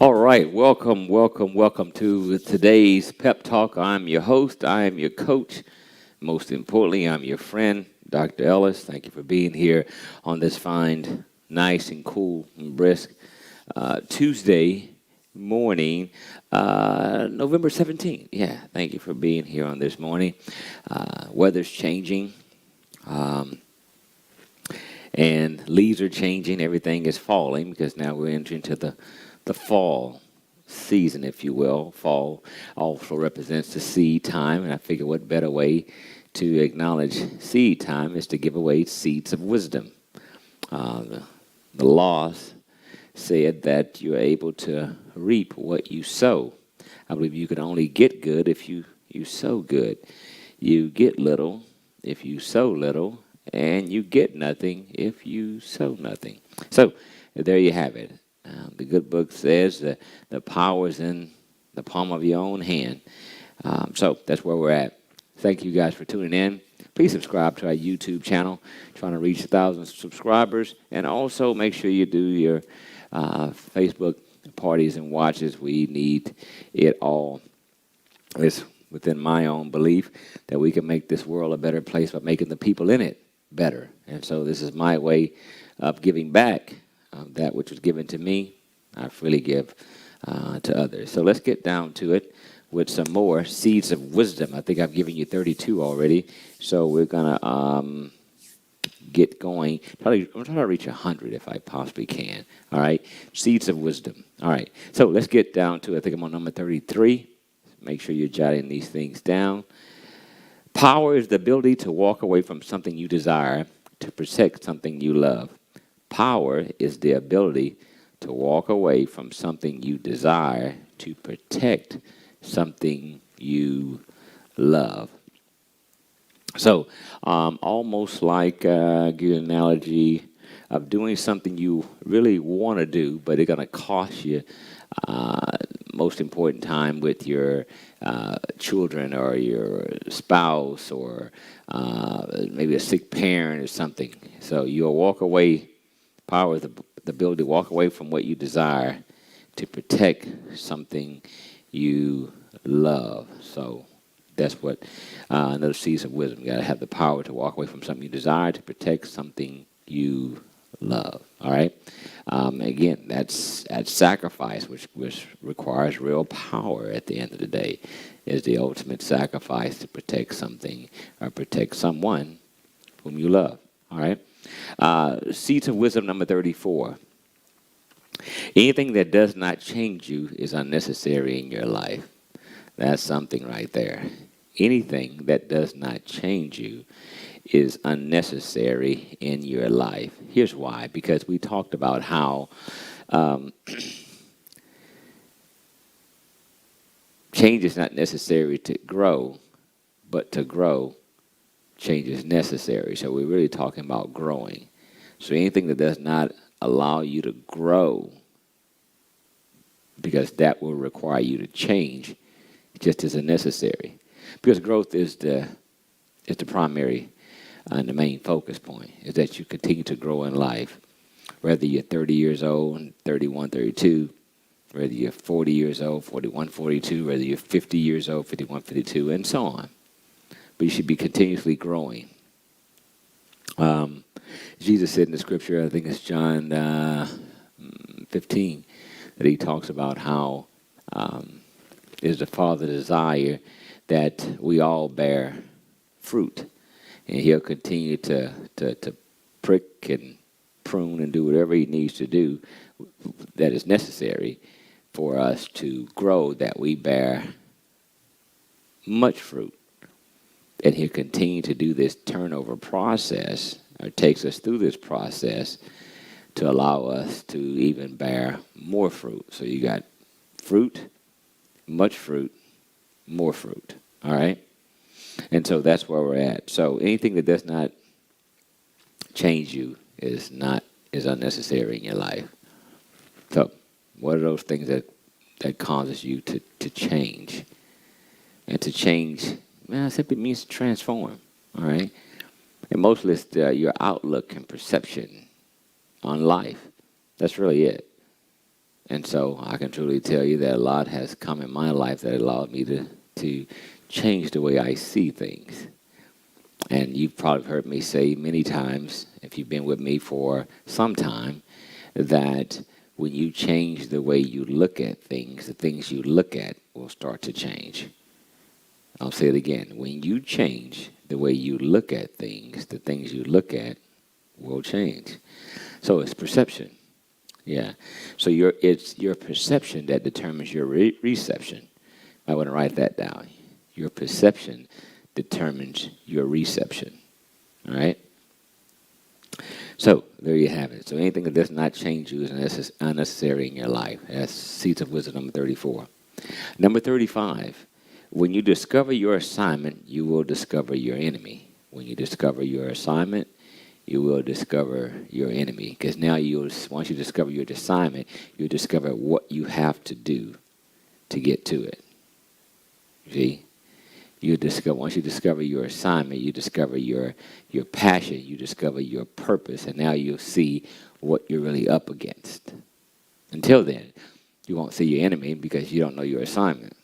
All right, welcome to today's Pep Talk. I'm your host, I am your coach. Most importantly, I'm your friend, Dr. Ellis. Thank you for being here on this fine, nice and cool and brisk Tuesday morning, November 17th. Yeah, thank you for being here on this morning. Weather's changing. And leaves are changing. Everything is falling because now we're entering into the fall season, if you will. Fall also represents the seed time, and I figure what better way to acknowledge seed time is to give away seeds of wisdom. The laws said that you're able to reap what you sow. I believe you can only get good if you sow good. You get little if you sow little, and you get nothing if you sow nothing. So there you have it. The good book says that the power is in the palm of your own hand. So that's where we're at. Thank you guys for tuning in. Please subscribe to our YouTube channel, trying to reach 1,000 subscribers. And also make sure you do your Facebook parties and watches. We need it all. It's within my own belief that we can make this world a better place by making the people in it better. And so this is my way of giving back that which was given to me. I freely give to others. So let's get down to it with some more seeds of wisdom. I think I've given you 32 already. So we're going to get going. I'm trying to reach 100 if I possibly can. All right. Seeds of wisdom. All right. So let's get down to it. I think I'm on number 33. Make sure you're jotting these things down. Power is the ability to walk away from something you desire to protect something you love. Power is the ability to walk away from something you desire to protect something you love. So, almost like, give you an analogy of doing something you really want to do, but it's going to cost you most important time with your children or your spouse or maybe a sick parent or something. So you'll walk away. Power is the ability to walk away from what you desire to protect something you love. So that's what another seed of wisdom. You got to have the power to walk away from something you desire to protect something you love. All right. Again, that's sacrifice, which requires real power. At the end of the day, is the ultimate sacrifice to protect something or protect someone whom you love. All right. Seeds of wisdom number 34. Anything that does not change you is unnecessary in your life. That's something right there. Anything that does not change you is unnecessary in your life. Here's why. Because we talked about how change is not necessary to grow, but to grow, change is necessary. So we're really talking about growing. So anything that does not allow you to grow, because that will require you to change, just isn't necessary. Because growth is the primary and the main focus point, is that you continue to grow in life. Whether you're 30 years old, 31, 32, whether you're 40 years old, 41, 42, whether you're 50 years old, 51, 52, and so on. But you should be continuously growing. Jesus said in the scripture, I think it's John 15, that he talks about how it is the Father's desire that we all bear fruit. And he'll continue to prick and prune and do whatever he needs to do that is necessary for us to grow, that we bear much fruit. And he'll continue to do this turnover process, or takes us through this process to allow us to even bear more fruit. So you got fruit, much fruit, more fruit. All right? And so that's where we're at. So anything that does not change you is unnecessary in your life. So what are those things that causes you to change? And to change, simply means to transform. All right? And mostly it's your outlook and perception on life. That's really it. And so I can truly tell you that a lot has come in my life that allowed me to change the way I see things. And you've probably heard me say many times, if you've been with me for some time, that when you change the way you look at things, the things you look at will start to change. I'll say it again. When you change the way you look at things, the things you look at will change. So it's perception. Yeah. So it's your perception that determines your reception. I want to write that down. Your perception determines your reception. All right? So there you have it. So anything that does not change you is unnecessary in your life. That's Seeds of Wisdom number 34. Number 35, when you discover your assignment, you will discover your enemy. When you discover your assignment, you will discover your enemy. Because now once you discover your assignment, you discover what you have to do to get to it. See? Once you discover your assignment, you discover your passion, you discover your purpose, and now you'll see what you're really up against. Until then, you won't see your enemy because you don't know your assignment.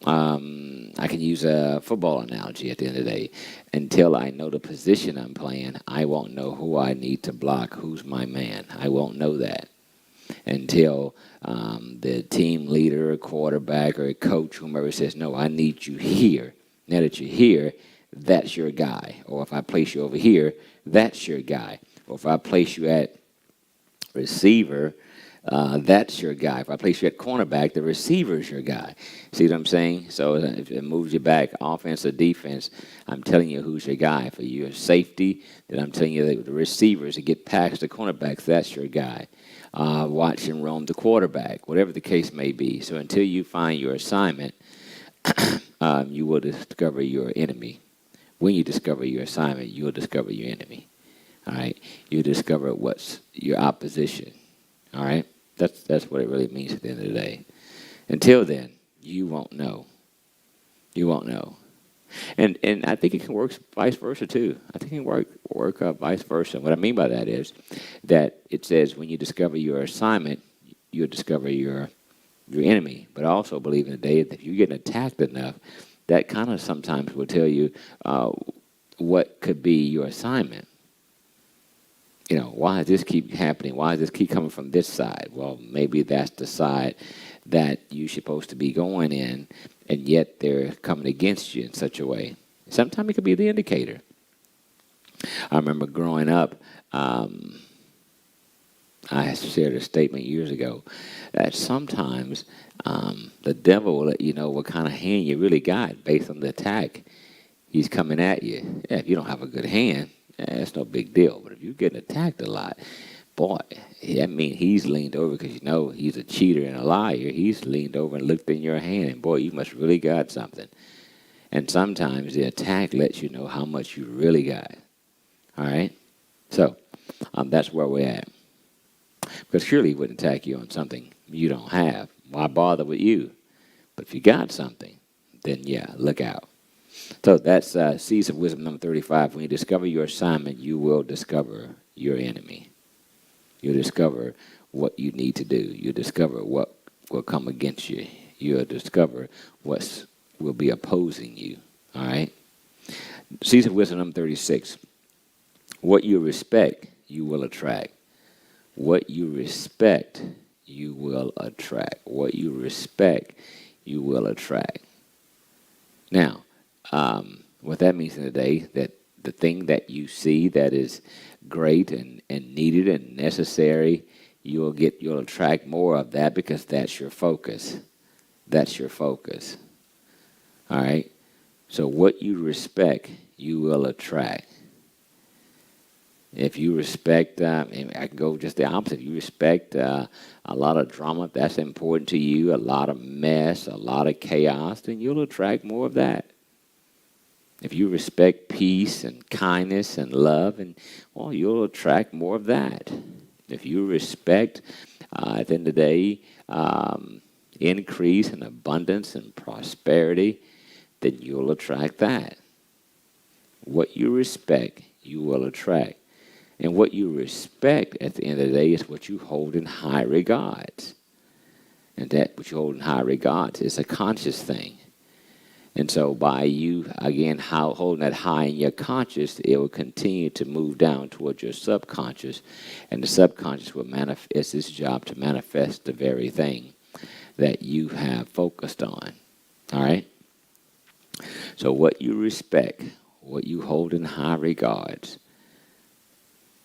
I can use a football analogy at the end of the day. Until I know the position I'm playing, I won't know who I need to block, who's my man. I won't know that until the team leader, or quarterback, or a coach, whomever says, no, I need you here. Now that you're here, that's your guy. Or if I place you over here, that's your guy. Or if I place you at receiver, that's your guy. If I place you at cornerback, the receiver's your guy. See what I'm saying? So if it moves you back, offense or defense, I'm telling you who's your guy. For your safety, then I'm telling you that the receivers to get past the cornerbacks, that's your guy. Watch and roam the quarterback, whatever the case may be. So until you find your assignment, you will discover your enemy. When you discover your assignment, you will discover your enemy. All right? You discover what's your opposition. All right? That's what it really means at the end of the day. Until then, you won't know. You won't know. And I think it can work vice versa too. I think it can work vice versa. What I mean by that is that it says when you discover your assignment, you'll discover your enemy. But I also believe in the day that if you're getting attacked enough, that kind of sometimes will tell you what could be your assignment. You know, why does this keep happening? Why does this keep coming from this side? Well, maybe that's the side that you're supposed to be going in, and yet they're coming against you in such a way. Sometimes it could be the indicator. I remember growing up, I shared a statement years ago that sometimes the devil will let you know what kind of hand you really got based on the attack he's coming at you. Yeah, if you don't have a good hand, it's no big deal. But if you're getting attacked a lot, boy, that means he's leaned over because you know he's a cheater and a liar. He's leaned over and looked in your hand, and boy, you must really got something. And sometimes the attack lets you know how much you really got. All right? So that's where we're at. Because surely he wouldn't attack you on something you don't have. Why bother with you? But if you got something, then yeah, look out. So that's Seeds of Wisdom number 35. When you discover your assignment, you will discover your enemy. You'll discover what you need to do. You'll discover what will come against you. You'll discover what will be opposing you. All right? Seeds of Wisdom number 36. What you respect, you will attract. What you respect, you will attract. What you respect, you will attract. Now, what that means in the day, that the thing that you see that is great and needed and necessary, you'll attract more of that because that's your focus. That's your focus. All right? So what you respect, you will attract. If you respect, and I can go just the opposite. If you respect a lot of drama, if that's important to you, a lot of mess, a lot of chaos, then you'll attract more of that. If you respect peace and kindness and love, well, you'll attract more of that. If you respect, at the end of the day, increase and abundance and prosperity, then you'll attract that. What you respect, you will attract. And what you respect at the end of the day is what you hold in high regards. And that what you hold in high regards is a conscious thing. And so by you, again, holding that high in your conscious, it will continue to move down towards your subconscious. And the subconscious will manifest its job to manifest the very thing that you have focused on. All right? So what you respect, what you hold in high regards,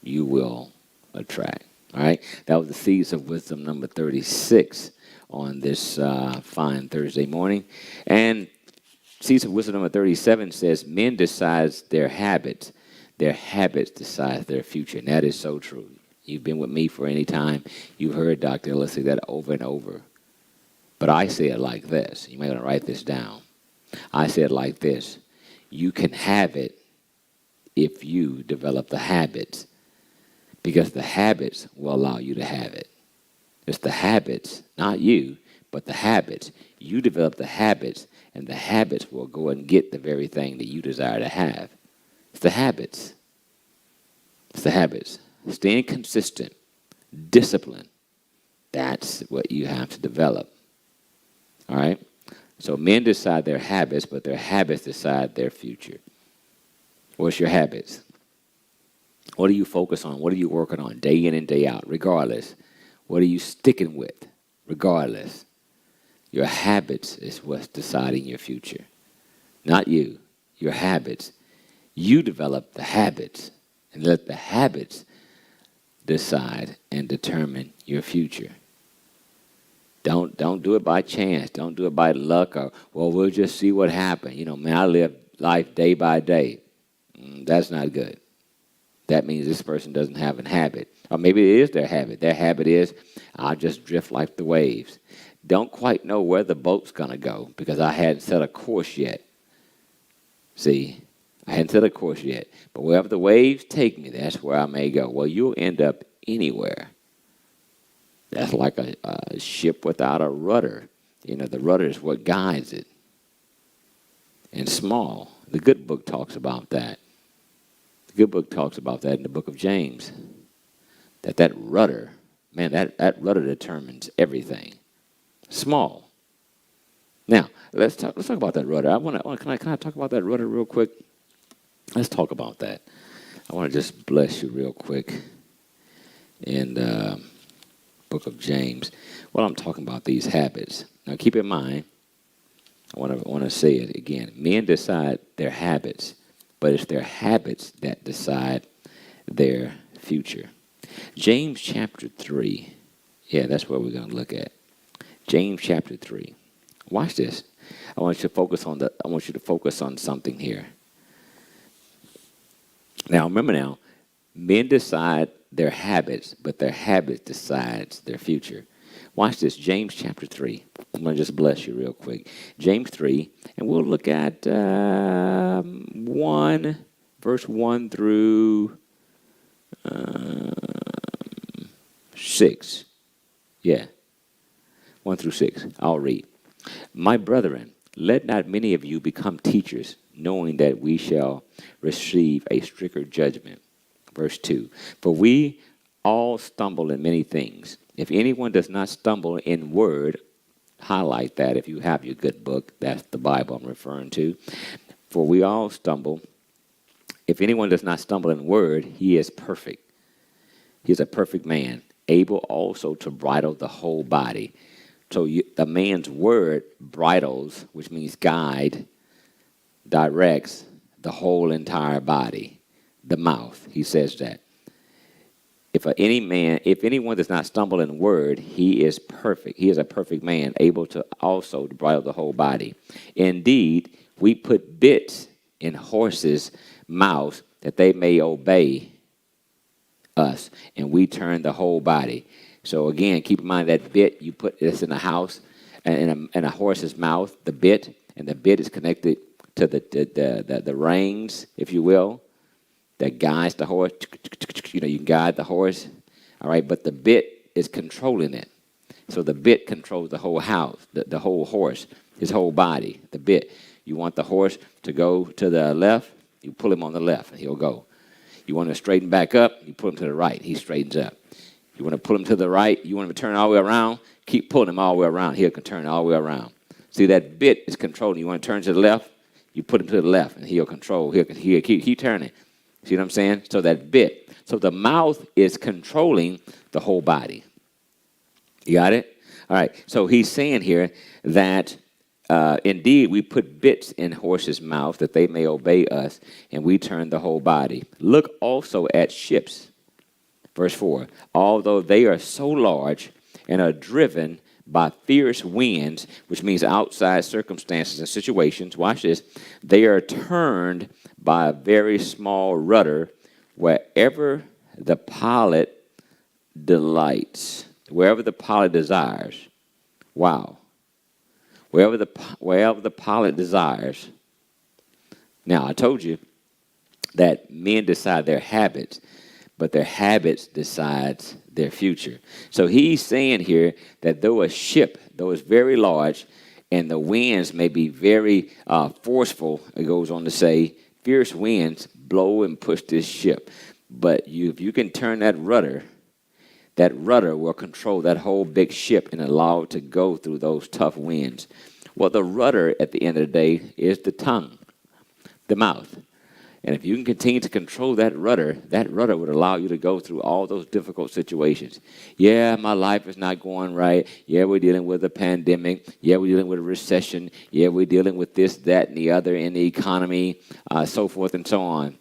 you will attract. All right? That was the Seeds of Wisdom number 36 on this fine Thursday morning. And Seeds of Wisdom number 37 says, men decide their habits. Their habits decide their future. And that is so true. You've been with me for any time. You've heard Dr. Ellis say that over and over. But I say it like this. You may want to write this down. I say it like this. You can have it if you develop the habits, because the habits will allow you to have it. It's the habits, not you, but the habits. You develop the habits, and the habits will go and get the very thing that you desire to have. It's the habits. It's the habits. Staying consistent, discipline. That's what you have to develop. All right? So men decide their habits, but their habits decide their future. What's your habits? What do you focus on? What are you working on day in and day out, regardless? What are you sticking with, regardless? Your habits is what's deciding your future. Not you, your habits. You develop the habits, and let the habits decide and determine your future. Don't do it by chance. Don't do it by luck or, well, we'll just see what happens. You know, man, I live life day by day. That's not good. That means this person doesn't have a habit. Or maybe it is their habit. Their habit is, I'll just drift like the waves. Don't quite know where the boat's going to go because I hadn't set a course yet. See, I hadn't set a course yet. But wherever the waves take me, that's where I may go. Well, you'll end up anywhere. That's like a ship without a rudder. You know, the rudder is what guides it. And small. The good book talks about that. The good book talks about that in the book of James. That rudder, man, that rudder determines everything. Small. Now, let's talk about that rudder. Can I talk about that rudder real quick? Let's talk about that. I want to just bless you real quick. And book of James. Well, I'm talking about these habits. Now, keep in mind, I want to say it again. Men decide their habits, but it's their habits that decide their future. James chapter 3. Yeah, that's what we're going to look at. James chapter 3. Watch this. I want you to focus on something here. Now, remember now, men decide their habits, but their habits decides their future. Watch this, James chapter 3. I'm going to just bless you real quick. James 3, and we'll look at verse 1 through 6. Yeah, 1 through 6. I'll read. My brethren, let not many of you become teachers, knowing that we shall receive a stricter judgment. Verse 2, for we all stumble in many things. If anyone does not stumble in word, highlight that if you have your good book. That's the Bible I'm referring to. For we all stumble. If anyone does not stumble in word, he is perfect. He is a perfect man, able also to bridle the whole body. So the man's word bridles, which means guide, directs the whole entire body. The mouth, he says that. If anyone does not stumble in word, he is perfect. He is a perfect man, able to also bridle the whole body. Indeed, we put bits in horses' mouths that they may obey us, and we turn the whole body. So again, keep in mind that bit, you put this in a house, in a horse's mouth, the bit, and the bit is connected to the reins, if you will, that guides the horse. You know, you can guide the horse, all right, but the bit is controlling it. So the bit controls the whole house, the whole horse, his whole body, the bit. You want the horse to go to the left, you pull him on the left, and he'll go. You want to straighten back up, you put him to the right. He straightens up. You want to pull him to the right, you want him to turn all the way around, keep pulling him all the way around. He'll turn all the way around. See, that bit is controlling. You want to turn to the left, you put him to the left, and he'll control. He'll keep turning. See what I'm saying? So that bit. So the mouth is controlling the whole body. You got it? All right. So he's saying here that indeed we put bits in horses' mouth that they may obey us, and we turn the whole body. Look also at ships. Verse 4. Although they are so large and are driven by fierce winds, which means outside circumstances and situations, watch this, they are turned by a very small rudder wherever the pilot delights, wherever the pilot desires. Wow. Wherever the pilot desires. Now, I told you that men decide their habits, but their habits decides their future. So he's saying here that though a ship, though it's very large, and the winds may be very forceful, it goes on to say, fierce winds blow and push this ship. But if you can turn that rudder will control that whole big ship and allow it to go through those tough winds. Well, the rudder at the end of the day is the tongue, the mouth. And if you can continue to control that rudder would allow you to go through all those difficult situations. Yeah, my life is not going right. Yeah, we're dealing with a pandemic. Yeah, we're dealing with a recession. Yeah, we're dealing with this, that, and the other in the economy, so forth and so on.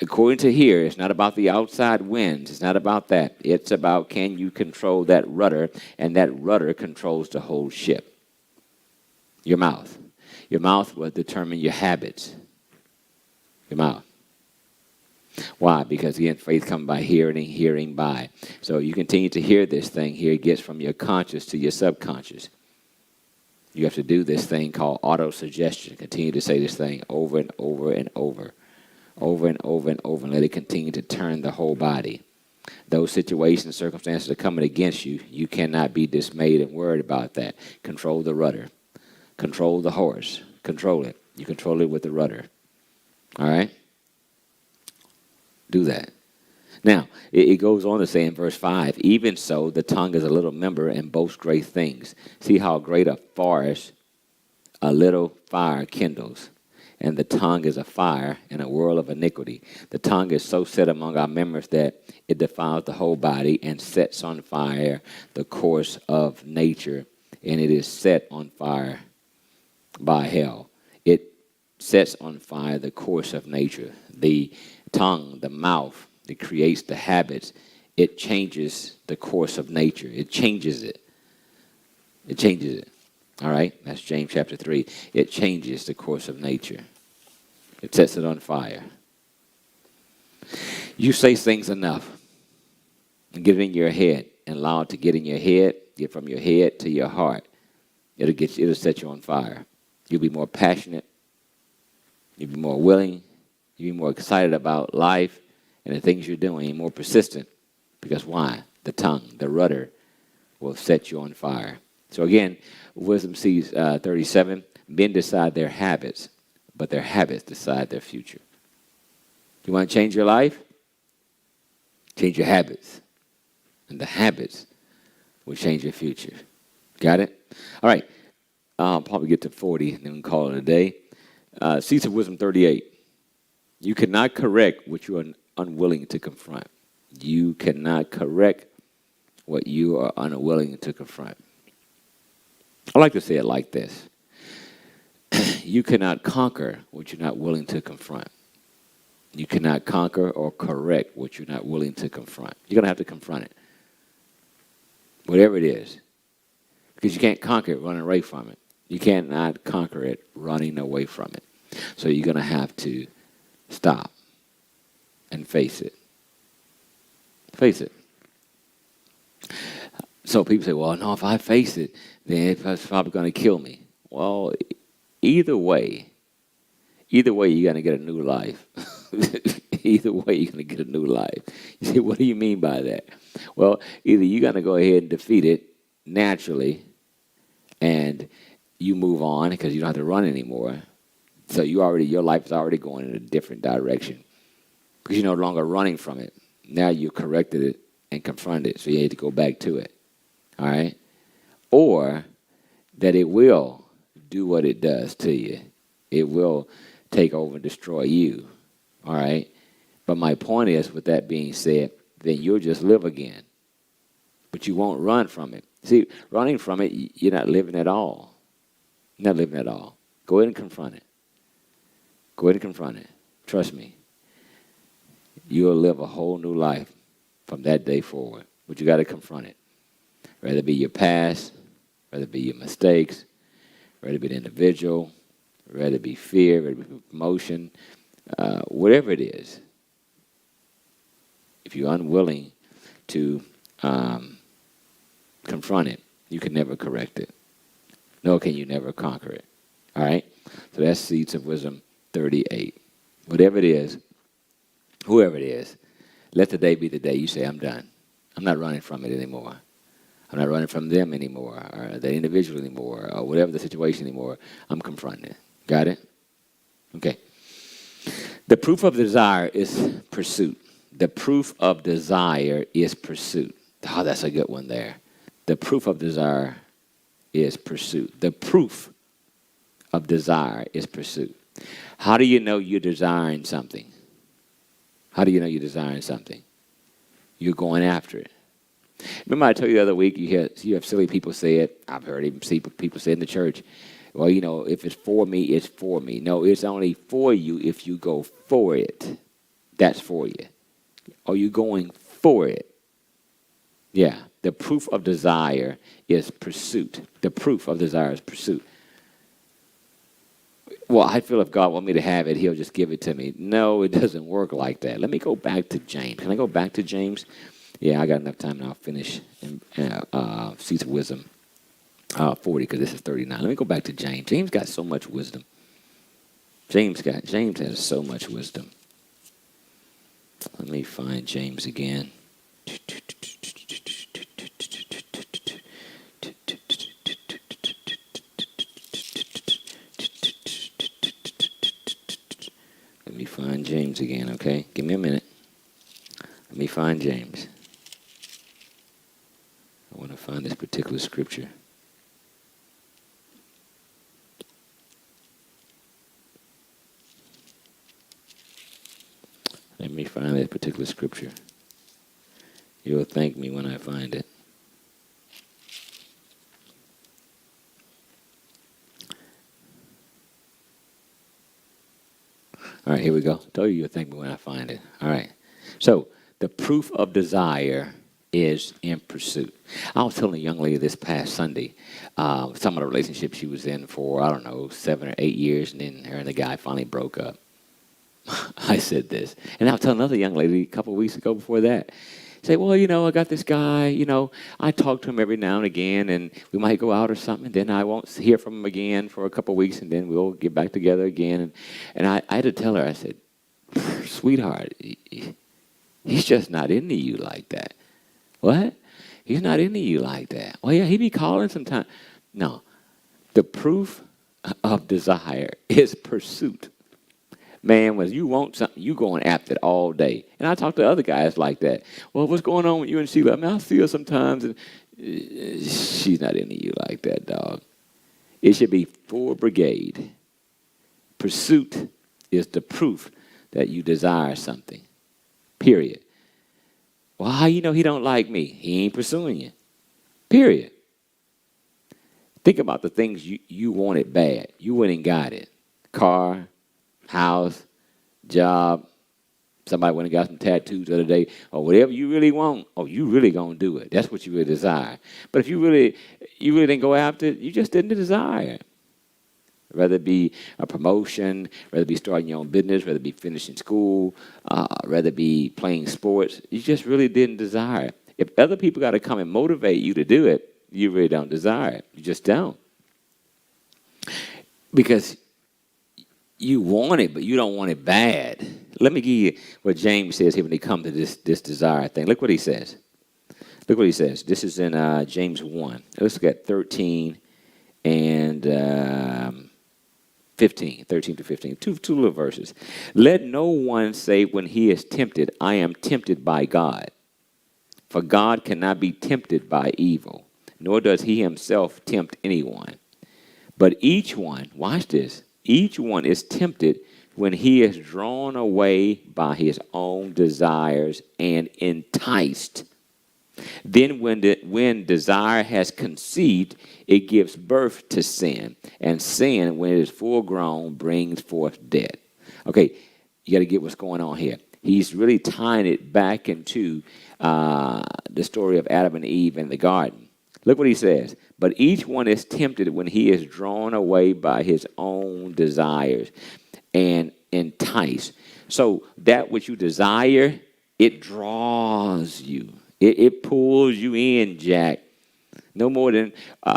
According to here, it's not about the outside winds. It's not about that. It's about can you control that rudder, and that rudder controls the whole ship. Your mouth. Your mouth will determine your habits. Your mouth. Why? Because again, faith comes by hearing and hearing by. So you continue to hear this thing here. It gets from your conscious to your subconscious. You have to do this thing called auto-suggestion. Continue to say this thing over and over and over. Over and over and over. And let it continue to turn the whole body. Those situations, circumstances are coming against you. You cannot be dismayed and worried about that. Control the rudder. Control the horse. Control it. You control it with the rudder. All right? Do that. Now, it goes on to say in verse 5, even so, the tongue is a little member and boasts great things. See how great a forest a little fire kindles. And the tongue is a fire and a whirl of iniquity. The tongue is so set among our members that it defiles the whole body and sets on fire the course of nature. And it is set on fire by hell. It sets on fire the course of nature. The tongue, the mouth, it creates the habits. It changes the course of nature. It changes it. It changes it. All right? That's James chapter 3. It changes the course of nature. It sets it on fire. You say things enough and get it in your head and allow it to get in your head, get from your head to your heart. It'll set you on fire. You'll be more passionate. You'll be more willing. You'll be more excited about life and the things you're doing. You're more persistent. Because why? The tongue, the rudder, will set you on fire. So again, Wisdom sees 37. Men decide their habits, but their habits decide their future. You want to change your life? Change your habits. And the habits will change your future. Got it? All right. I'll probably get to 40 and then we'll call it a day. Seeds of Wisdom 38. You cannot correct what you are unwilling to confront. You cannot correct what you are unwilling to confront. I like to say it like this. You cannot conquer what you're not willing to confront. You cannot conquer or correct what you're not willing to confront. You're going to have to confront it. Whatever it is. Because you can't conquer it running away from it. You cannot conquer it running away from it. So you're going to have to stop and face it. Face it. So people say, well, no, if I face it, then it's probably going to kill me. Well, either way, you're going to get a new life. Either way, you're going to get a new life. You say, what do you mean by that? Well, either you're going to go ahead and defeat it naturally, and you move on because you don't have to run anymore. So your life is already going in a different direction. because you're no longer running from it. Now you corrected it and confronted it, so you need to go back to it. All right? Or that it will do what it does to you. It will take over and destroy you. All right? But my point is, with that being said, then you'll just live again. But you won't run from it. See, running from it, you're not living at all. You're not living at all. Go ahead and confront it. Go ahead and confront it. Trust me. You'll live a whole new life from that day forward. But you got to confront it. Whether it be your past, whether it be your mistakes, whether it be the individual, whether it be fear, whether it be promotion, whatever it is. If you're unwilling to confront it, you can never correct it. Nor can you never conquer it. All right? So that's Seeds of Wisdom 38. Whatever it is, whoever it is, let the day be the day you say, I'm done. I'm not running from it anymore. I'm not running from them anymore, or the individual anymore, or whatever the situation anymore. I'm confronting it. Got it? Okay. The proof of desire is pursuit. The proof of desire is pursuit. Oh, that's a good one there. The proof of desire is pursuit. The proof of desire is pursuit. How do you know you're desiring something? How do you know you're desiring something? You're going after it. Remember I told you the other week, you have silly people say it. I've heard even see people say it in the church. Well, you know, if it's for me, it's for me. No, it's only for you if you go for it. That's for you. Are you going for it? Yeah. The proof of desire is pursuit. The proof of desire is pursuit. Well, I feel if God wants me to have it, he'll just give it to me. No, it doesn't work like that. Let me go back to James. Can I go back to James? Yeah, I got enough time now. I'll finish Seeds of Wisdom 40 because this is 39. Let me go back to James. James got so much wisdom. James has so much wisdom. Let me find James again. Let me find James again, okay? Give me a minute. Let me find James. I want to find this particular scripture. Let me find that particular scripture. You'll thank me when I find it. All right, here we go. I told you you'll thank me when I find it. All right. So, the proof of desire is in pursuit. I was telling a young lady this past Sunday, some of the relationship she was in for, 7 or 8 years, and then her and the guy finally broke up. I said this. And I was telling another young lady a couple of weeks ago before that. Say, well, I got this guy, I talk to him every now and again, and we might go out or something, and then I won't hear from him again for a couple of weeks, and then we'll get back together again. And I had to tell her, I said, sweetheart, he's just not into you like that. What? He's not into you like that. Well, yeah, he be calling sometimes. No. The proof of desire is pursuit. Man, when you want something, you going after it all day. And I talk to other guys like that. Well, what's going on with you and Sheila? I mean, I see her sometimes, and she's not into you like that, dog. It should be full brigade. Pursuit is the proof that you desire something. Period. Well, how you know he don't like me? He ain't pursuing you. Period. Think about the things you wanted bad. You went and got it. Car, house, job. Somebody went and got some tattoos the other day. Or whatever you really want, you really going to do it. That's what you really desire. But if you really didn't go after it, you just didn't desire it. Whether it be a promotion, whether it be starting your own business, whether it be finishing school, whether it be playing sports, you just really didn't desire it. If other people got to come and motivate you to do it, you really don't desire it. You just don't. Because you want it, but you don't want it bad. Let me give you what James says here when he comes to this desire thing. Look what he says. Look what he says. This is in James 1. Let's look at 13 and 15, 13 to 15, two little verses. Let no one say when he is tempted, I am tempted by God. For God cannot be tempted by evil, nor does he himself tempt anyone. But each one, watch this, each one is tempted when he is drawn away by his own desires and enticed. Then when desire has conceived, it gives birth to sin. And sin, when it is full grown, brings forth death. Okay, you got to get what's going on here. He's really tying it back into the story of Adam and Eve in the garden. Look what he says. But each one is tempted when he is drawn away by his own desires and enticed. So that which you desire, it draws you. It pulls you in, Jack. No more than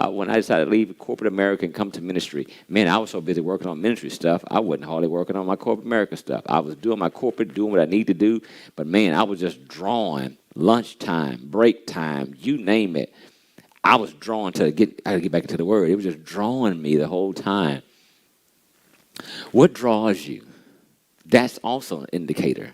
when I decided to leave corporate America and come to ministry. Man, I was so busy working on ministry stuff, I wasn't hardly working on my corporate America stuff. I was doing my corporate, doing what I need to do. But, man, I was just drawn. Lunchtime, break time, you name it. I was drawn to I got to get back into the word. It was just drawing me the whole time. What draws you? That's also an indicator.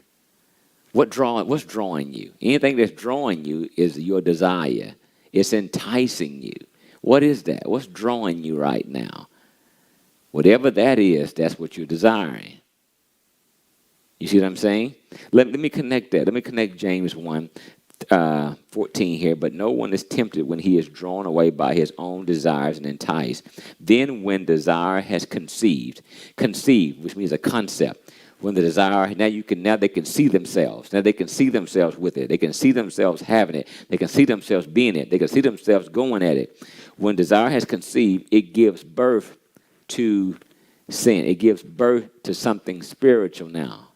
What's drawing you? Anything that's drawing you is your desire. It's enticing you. What is that? What's drawing you right now? Whatever that is, that's what you're desiring. You see what I'm saying? Let me connect that. Let me connect James 1, 14 here. But no one is tempted when he is drawn away by his own desires and enticed. Then when desire has conceived, which means a concept. When the desire, now they can see themselves. Now they can see themselves with it. They can see themselves having it. They can see themselves being it. They can see themselves going at it. When desire has conceived, it gives birth to sin. It gives birth to something spiritual now.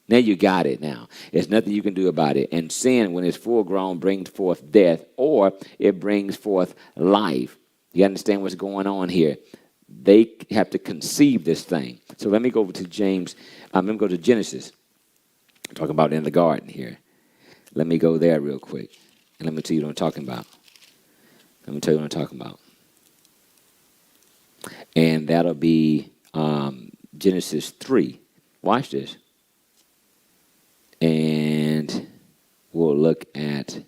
Now you got it now. There's nothing you can do about it. And sin, when it's full grown, brings forth death, or it brings forth life. You understand what's going on here? They have to conceive this thing. So let me go over to James. Let me go to Genesis. I'm talking about in the garden here. Let me go there real quick. And let me tell you what I'm talking about. And that'll be Genesis 3. Watch this. And we'll look at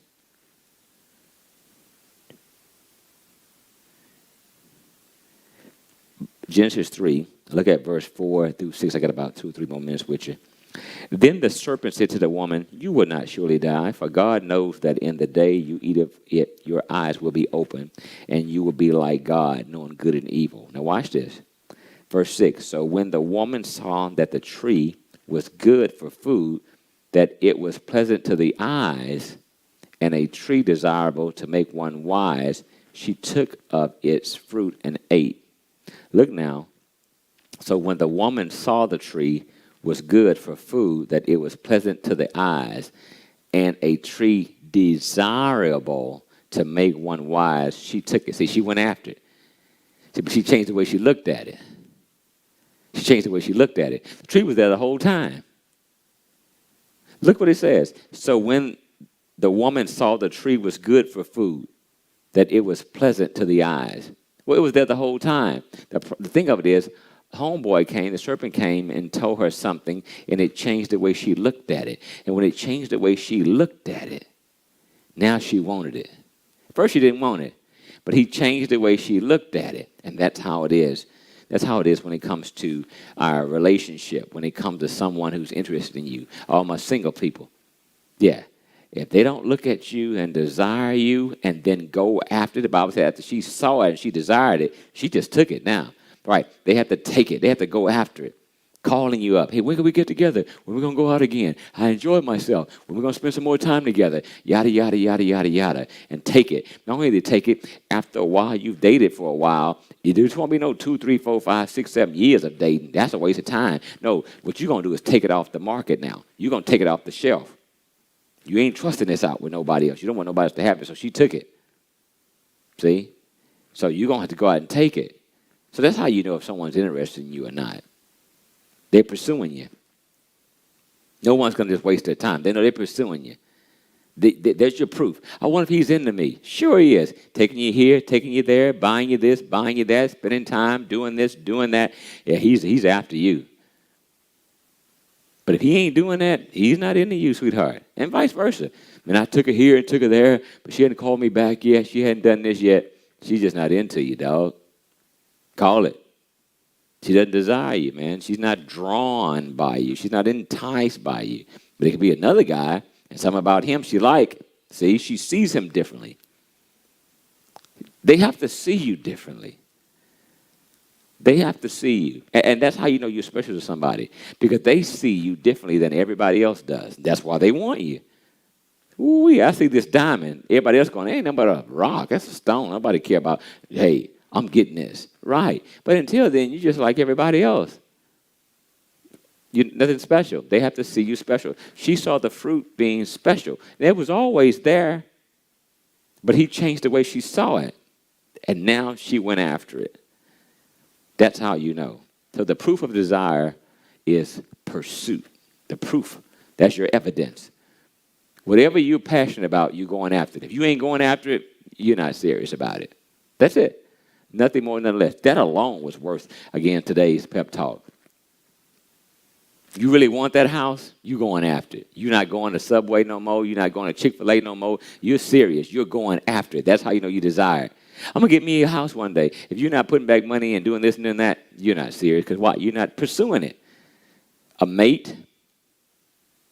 Genesis 3, look at verse 4 through 6. I got about 2 or 3 more minutes with you. Then the serpent said to the woman, you will not surely die, for God knows that in the day you eat of it, your eyes will be open, and you will be like God, knowing good and evil. Now watch this. Verse 6, so when the woman saw that the tree was good for food, that it was pleasant to the eyes, and a tree desirable to make one wise, she took of its fruit and ate. Look now. So when the woman saw the tree was good for food, that it was pleasant to the eyes, and a tree desirable to make one wise, she took it. See, she went after it. She changed the way she looked at it. The tree was there the whole time. Look what it says. So when the woman saw the tree was good for food, that it was pleasant to the eyes. Well, it was there the whole time. The thing of it is, the serpent came and told her something, and it changed the way she looked at it. And when it changed the way she looked at it, now she wanted it. First she didn't want it, but he changed the way she looked at it, and that's how it is. That's how it is when it comes to our relationship, when it comes to someone who's interested in you. All my single people, yeah. If they don't look at you and desire you and then go after it, the Bible said after she saw it and she desired it, she just took it now. Right? They have to take it. They have to go after it. Calling you up. Hey, when can we get together? When are we going to go out again? I enjoyed myself. When are we going to spend some more time together? Yada, yada, yada, yada, yada. And take it. Not only do they take it, after a while, you've dated for a while. There just won't be no 2, 3, 4, 5, 6, 7 years of dating. That's a waste of time. No, what you're going to do is take it off the market now. You're going to take it off the shelf. You ain't trusting this out with nobody else. You don't want nobody else to have it, so she took it. See? So you're going to have to go out and take it. So that's how you know if someone's interested in you or not. They're pursuing you. No one's going to just waste their time. They know they're pursuing you. There's your proof. I wonder if he's into me. Sure he is. Taking you here, taking you there, buying you this, buying you that, spending time, doing this, doing that. Yeah, he's after you. But if he ain't doing that, he's not into you, sweetheart. And vice versa. I mean, I took her here and took her there, but she hadn't called me back yet. She hadn't done this yet. She's just not into you, dog. Call it. She doesn't desire you, man. She's not drawn by you. She's not enticed by you. But it could be another guy, and something about him she like. See, she sees him differently. They have to see you differently. They have to see you. And that's how you know you're special to somebody. Because they see you differently than everybody else does. That's why they want you. Ooh, I see this diamond. Everybody else going, ain't nothing but a rock. That's a stone. Nobody care about, hey, I'm getting this. Right. But until then, you're just like everybody else. You're nothing special. They have to see you special. She saw the fruit being special. It was always there, but he changed the way she saw it. And now she went after it. That's how you know. So the proof of desire is pursuit. The proof. That's your evidence. Whatever you're passionate about, you're going after it. If you ain't going after it, you're not serious about it. That's it. Nothing more, nothing less. That alone was worth, again, today's pep talk. You really want that house? You're going after it. You're not going to Subway no more. You're not going to Chick-fil-A no more. You're serious. You're going after it. That's how you know you desire it. I'm going to get me a house one day. If you're not putting back money and doing this and doing that, you're not serious. Because why? You're not pursuing it. A mate,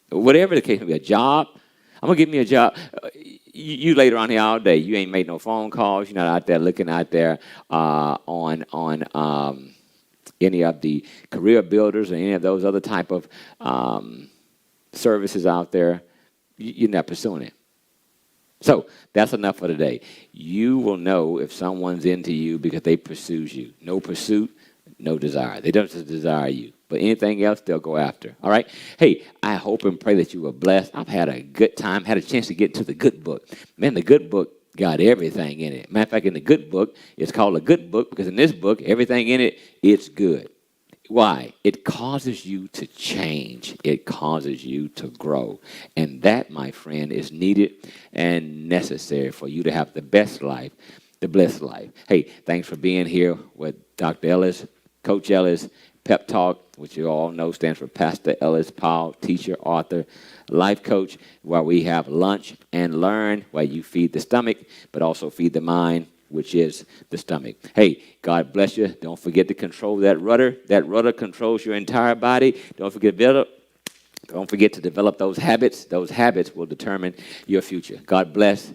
whatever the case may be, a job. I'm going to get me a job. You later on here all day. You ain't made no phone calls. You're not out there looking out there on any of the career builders or any of those other type of services out there. You're not pursuing it. So that's enough for today. You will know if someone's into you because they pursues you. No pursuit, no desire. They don't just desire you. But anything else, they'll go after. All right? Hey, I hope and pray that you were blessed. I've had a good time, had a chance to get to the good book. Man, the good book got everything in it. Matter of fact, in the good book, it's called a good book because in this book, everything in it, it's good. Why? It causes you to change. It causes you to grow. And that, my friend, is needed and necessary for you to have the best life, the blessed life. Hey, thanks for being here with Dr. Ellis, Coach Ellis, Pep Talk, which you all know stands for Pastor Ellis Powell, teacher, author, life coach, where we have lunch and learn, where you feed the stomach, but also feed the mind, which is the stomach. Hey, God bless you. Don't forget to control that rudder. That rudder controls your entire body. Don't forget to develop those habits. Those habits will determine your future. God bless.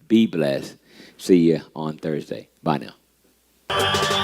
Be blessed. See you on Thursday. Bye now.